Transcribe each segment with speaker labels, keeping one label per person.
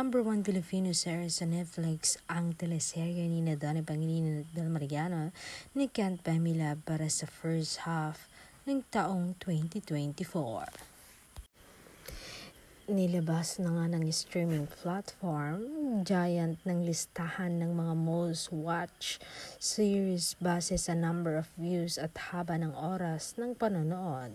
Speaker 1: Number 1 Filipino series sa Netflix ang teleserye ni Donnie Pangilinan at Del Mariano ni Kent Pamela para sa first half ng taong 2024. Nilabas na nga ng streaming platform, giant ng listahan ng mga most watched series base sa number of views at haba ng oras ng panonood.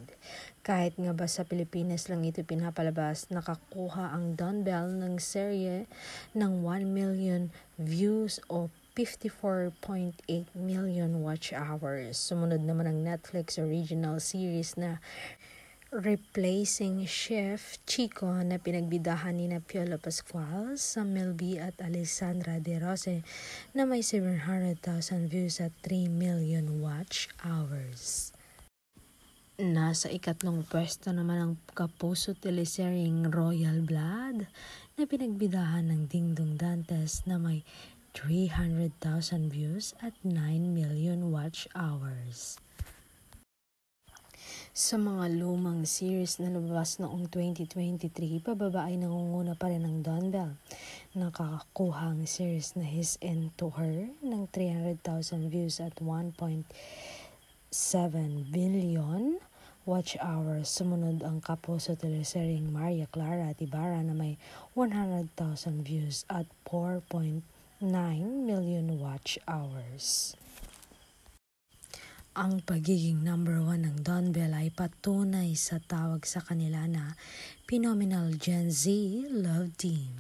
Speaker 1: Kahit nga ba sa Pilipinas lang ito pinapalabas, nakakuha ang Don Bell ng serye ng 1 million views o 54.8 million watch hours. Sumunod naman ang Netflix original series na Replacing Chef Chico na pinagbidahan ni Piolo Pascual, Samuel B. at Alessandra De Rose na may 700,000 views at 3 million watch hours. Nasa ikatlong pwesto naman ang kapuso teleseryeng Royal Blood na pinagbidahan ng Dingdong Dantes na may 300,000 views at 9 million watch hours. Sa mga lumang series na lumabas noong 2023, pababa ay nangunguna pa rin ang Don Bell. Nakakakuha ang series na His End to Her ng 300,000 views at 1.7 billion watch hours. Sumunod ang kapuso teleseryeng Maria Clara at Ibarra na may 100,000 views at 4.9 million watch hours. Ang pagiging number 1 ng Don Bell ay patunay sa tawag sa kanila na phenomenal Gen Z love team.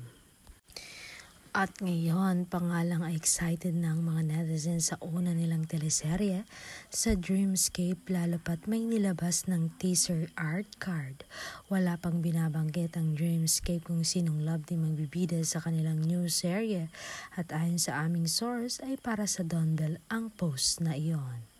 Speaker 1: At ngayon, pangalang excited na ang mga netizens sa una nilang teleserye sa Dreamscape lalo pat may nilabas ng teaser art card. Wala pang binabanggit ang Dreamscape kung sinong love team ang bibida sa kanilang new serye at ayon sa aming source ay para sa Don Bell ang post na iyon.